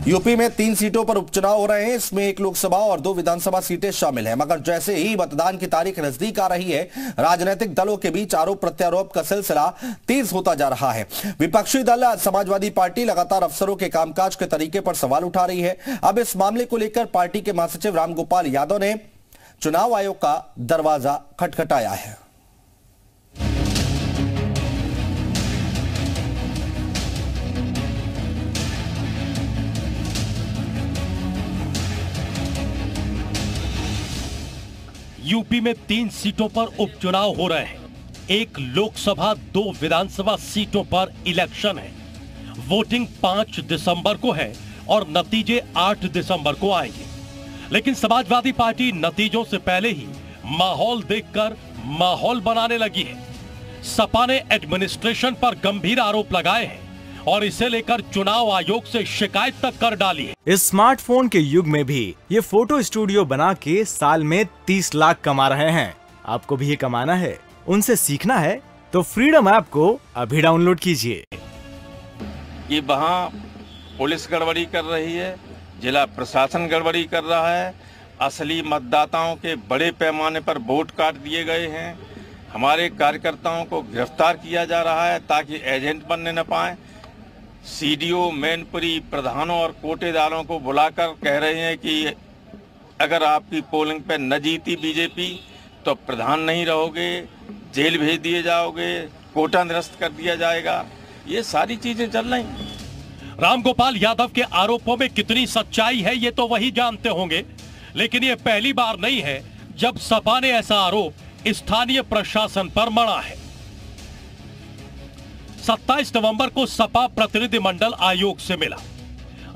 UP में 3 सीटों पर उपचुनाव हो रहे हैं। इसमें 1 लोकसभा और 2 विधानसभा सीटें शामिल हैं। मगर जैसे ही मतदान की तारीख नजदीक आ रही है, राजनीतिक दलों के बीच आरोप प्रत्यारोप का सिलसिला तेज होता जा रहा है। विपक्षी दल समाजवादी पार्टी लगातार अफसरों के कामकाज के तरीके पर सवाल उठा रही है। अब इस मामले को लेकर पार्टी के महासचिव रामगोपाल यादव ने चुनाव आयोग का दरवाजा खटखटाया है। यूपी में 3 सीटों पर उपचुनाव हो रहे हैं। 1 लोकसभा 2 विधानसभा सीटों पर इलेक्शन है। वोटिंग 5 दिसंबर को है और नतीजे 8 दिसंबर को आएंगे। लेकिन समाजवादी पार्टी नतीजों से पहले ही माहौल देखकर माहौल बनाने लगी है। सपा ने एडमिनिस्ट्रेशन पर गंभीर आरोप लगाए हैं और इसे लेकर चुनाव आयोग से शिकायत तक कर डाली है। इस स्मार्टफोन के युग में भी ये फोटो स्टूडियो बना के साल में 30 लाख कमा रहे हैं। आपको भी ये कमाना है, उनसे सीखना है तो फ्रीडम ऐप को अभी डाउनलोड कीजिए। ये वहाँ पुलिस गड़बड़ी कर रही है, जिला प्रशासन गड़बड़ी कर रहा है, असली मतदाताओं के बड़े पैमाने पर वोट काट दिए गए हैं, हमारे कार्यकर्ताओं को गिरफ्तार किया जा रहा है ताकि एजेंट बनने न पाए। सीडीओ, मैनपुरी प्रधानों और कोटेदारों को बुलाकर कह रहे हैं कि अगर आपकी पोलिंग पे न जीती बीजेपी तो प्रधान नहीं रहोगे, जेल भेज दिए जाओगे, कोटा निरस्त कर दिया जाएगा। ये सारी चीजें चल रही हैं। रामगोपाल यादव के आरोपों में कितनी सच्चाई है ये तो वही जानते होंगे, लेकिन ये पहली बार नहीं है जब सपा ने ऐसा आरोप स्थानीय प्रशासन पर मढ़ा है। 27 नवंबर को सपा प्रतिनिधिमंडल आयोग से मिला।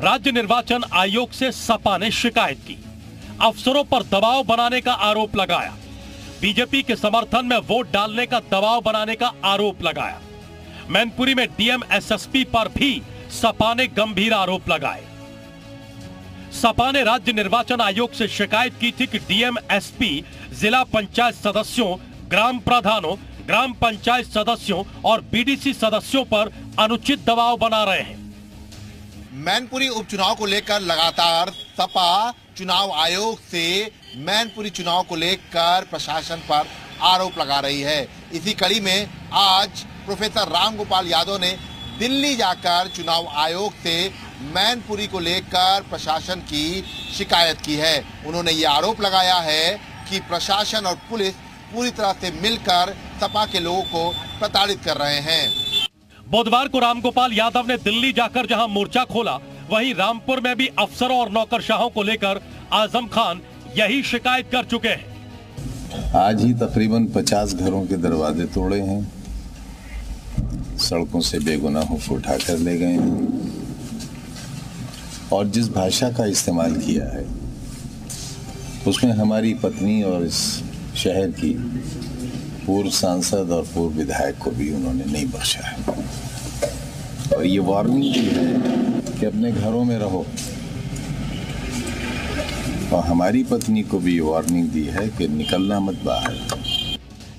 राज्य निर्वाचन आयोग से सपा ने शिकायत की, अफसरों पर दबाव बनाने का आरोप लगाया, बीजेपी के समर्थन में वोट डालने का दबाव बनाने का आरोप लगाया। मैनपुरी में डीएम एसएसपी पर भी सपा ने गंभीर आरोप लगाए। सपा ने राज्य निर्वाचन आयोग से शिकायत की थी कि डीएम एसपी जिला पंचायत सदस्यों, ग्राम प्रधानों, ग्राम पंचायत सदस्यों और बीडीसी सदस्यों पर अनुचित दबाव बना रहे हैं। मैनपुरी उपचुनाव को लेकर लगातार सपा चुनाव आयोग से मैनपुरी चुनाव को लेकर प्रशासन पर आरोप लगा रही है। इसी कड़ी में आज प्रोफेसर रामगोपाल यादव ने दिल्ली जाकर चुनाव आयोग से मैनपुरी को लेकर प्रशासन की शिकायत की है। उन्होंने ये आरोप लगाया है कि प्रशासन और पुलिस पूरी तरह से मिलकर सपा के लोगों को प्रताड़ित कर रहे हैं। बुधवार को रामगोपाल यादव ने दिल्ली जाकर जहां मोर्चा खोला, वहीं रामपुर में भी अफसरों और नौकरशाहों को लेकर आजम खान यही शिकायत कर चुके हैं। आज ही तकरीबन 50 घरों के दरवाजे तोड़े हैं, सड़कों से बेगुनाहों को उठाकर ले गए हैं और जिस भाषा का इस्तेमाल किया है उसमें हमारी पत्नी और इस शहर की पूर्व सांसद और पूर्व विधायक को भी उन्होंने नहीं बख्शा है। और ये वार्निंग दी है कि अपने घरों में रहो, और हमारी पत्नी को भी वार्निंग दी है कि निकलना मत बाहर।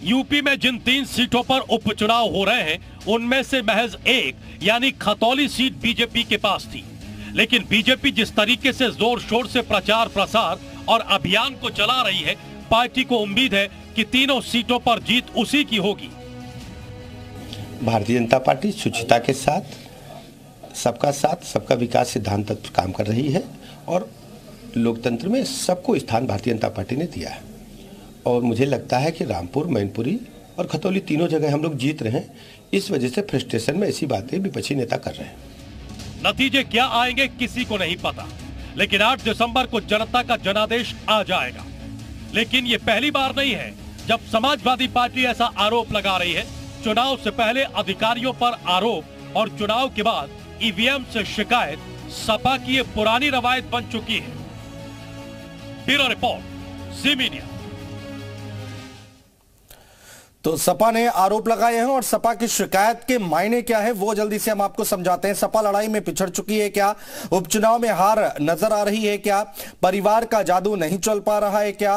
यूपी में जिन 3 सीटों पर उपचुनाव हो रहे हैं, उनमें से महज 1 यानी खतौली सीट बीजेपी के पास थी। लेकिन बीजेपी जिस तरीके से जोर शोर से प्रचार प्रसार और अभियान को चला रही है, पार्टी को उम्मीद है कि तीनों सीटों पर जीत उसी की होगी। भारतीय जनता पार्टी शुचिता के साथ, सबका विकास सिद्धांत पर काम कर रही है और लोकतंत्र में सबको स्थान भारतीय जनता पार्टी ने दिया है। और मुझे लगता है कि रामपुर, मैनपुरी और खतौली तीनों जगह हम लोग जीत रहे हैं। इस वजह से फ्रस्ट्रेशन में ऐसी बातें विपक्षी नेता कर रहे हैं। नतीजे क्या आएंगे किसी को नहीं पता, लेकिन 8 दिसंबर को जनता का जनादेश आ जाएगा। लेकिन ये पहली बार नहीं है जब समाजवादी पार्टी ऐसा आरोप लगा रही है। चुनाव से पहले अधिकारियों पर आरोप और चुनाव के बाद ईवीएम से शिकायत सपा की ये पुरानी रवायत बन चुकी है। ब्यूरो रिपोर्ट, जी मीडिया। तो सपा ने आरोप लगाए हैं और सपा की शिकायत के मायने क्या है वो जल्दी से हम आपको समझाते हैं। सपा लड़ाई में पिछड़ चुकी है क्या? उपचुनाव में हार नजर आ रही है क्या? परिवार का जादू नहीं चल पा रहा है क्या?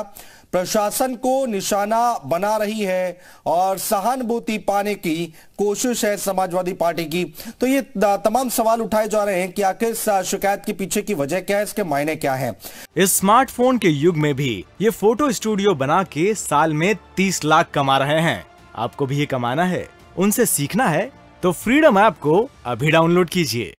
प्रशासन को निशाना बना रही है और सहानुभूति पाने की कोशिश है समाजवादी पार्टी की। तो ये तमाम सवाल उठाए जा रहे हैं कि आखिर इस शिकायत के पीछे की वजह क्या है, इसके मायने क्या है। इस स्मार्टफोन के युग में भी ये फोटो स्टूडियो बना के साल में 30 लाख कमा रहे हैं। आपको भी ये कमाना है, उनसे सीखना है तो फ्रीडम ऐप को अभी डाउनलोड कीजिए।